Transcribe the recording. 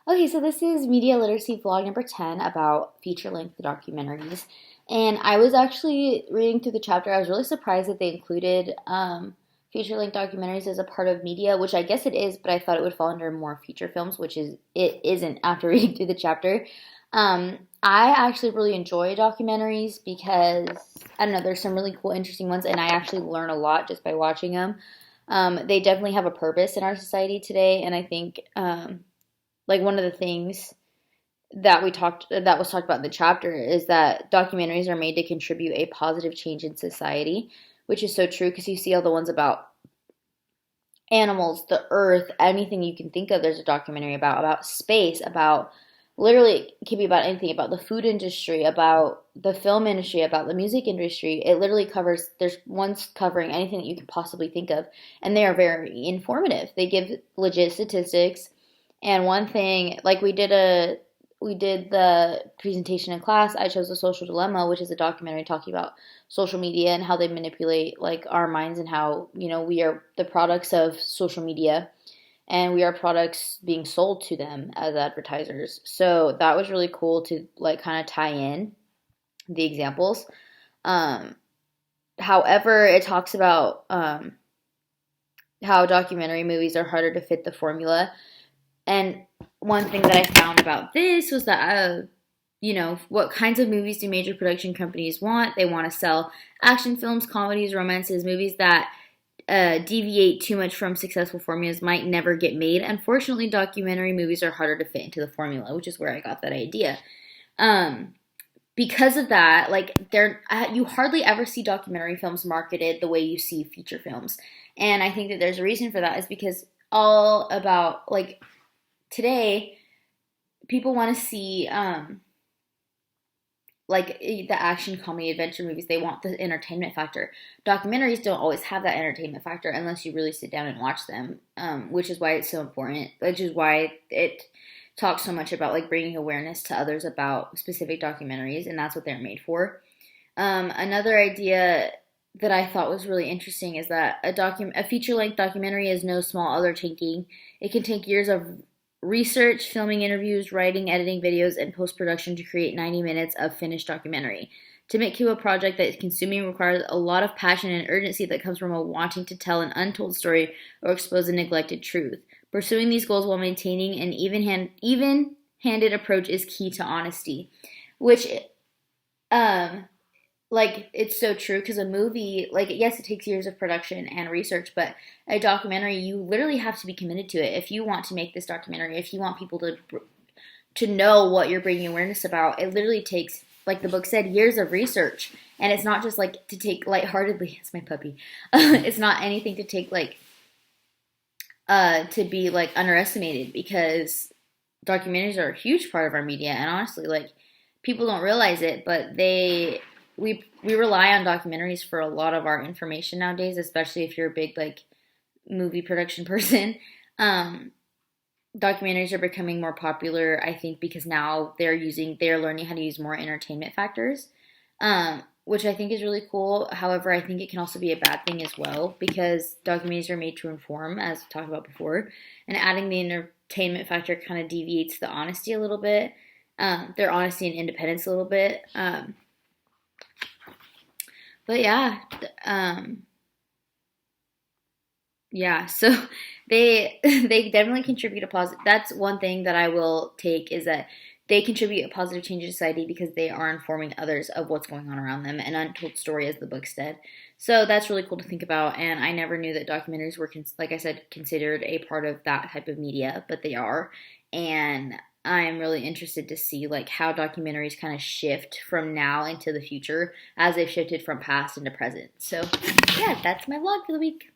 Okay, so this is Media Literacy Vlog number 10 about feature-length documentaries. And I was actually reading through the chapter. I was really surprised that they included feature-length documentaries as a part of media, which I guess it is, but I thought it would fall under more feature films, which is it isn't after reading through the chapter. I actually really enjoy documentaries because I don't know, there's some really cool, interesting ones, and I actually learn a lot just by watching them. They definitely have a purpose in our society today, and I think like one of the things that was talked about in the chapter is that documentaries are made to contribute a positive change in society, which is so true because you see all the ones about animals, the earth, anything you can think of. There's a documentary about space, about literally it can be about anything, about the food industry, about the film industry, about the music industry. It literally covers. There's ones covering anything that you can possibly think of, and they are very informative. They give legit statistics. And one thing, like we did the presentation in class. I chose The Social Dilemma, which is a documentary talking about social media and how they manipulate like our minds and how, we are the products of social media and we are products being sold to them as advertisers. So that was really cool to like kind of tie in the examples. Um, However, it talks about how documentary movies are harder to fit the formula. And one thing that I found about this was that, what kinds of movies do major production companies want? They want to sell action films, comedies, romances, movies that deviate too much from successful formulas might never get made. Unfortunately, documentary movies are harder to fit into the formula, which is where I got that idea. Um, because of that, like you hardly ever see documentary films marketed the way you see feature films, and I think that there's a reason for that. Is because all about like today people want to see like the action comedy adventure movies. They want the entertainment factor. Documentaries don't always have that entertainment factor unless you really sit down and watch them, which is why it's so important, which is why it talks so much about like bringing awareness to others about specific documentaries, and that's what they're made for. Another idea that I thought was really interesting is that a feature length documentary is no small undertaking. It can take years of research, filming interviews, writing, editing videos, and post production to create 90 minutes of finished documentary. To make to a project that is consuming requires a lot of passion and urgency that comes from a wanting to tell an untold story or expose a neglected truth. Pursuing these goals while maintaining an even-handed approach is key to honesty, which um like it's so true because a movie, like, yes, it takes years of production and research, but a documentary, you literally have to be committed to it. If you want to make this documentary, if you want people to know what you're bringing awareness about, it literally takes, like the book said, years of research. And it's not just like to take lightheartedly. It's my puppy. It's not anything to take like to be like underestimated, because documentaries are a huge part of our media, and honestly, like, people don't realize it, but we rely on documentaries for a lot of our information nowadays, especially if you're a big like movie production person. Um, Documentaries are becoming more popular, I think, because now they're learning how to use more entertainment factors, which I think is really cool. However, I think it can also be a bad thing as well, because documentaries are made to inform, as we talked about before, and adding the entertainment factor kind of deviates the honesty a little bit, their honesty and independence a little bit. But yeah, yeah, so they definitely contribute a positive. That's one thing that I will take, is that they contribute a positive change in society because they are informing others of what's going on around them. An untold story, as the book said. So that's really cool to think about. And I never knew that documentaries were, like I said, considered a part of that type of media, but they are. And I'm really interested to see like how documentaries kind of shift from now into the future as they've shifted from past into present. So yeah, that's my vlog for the week.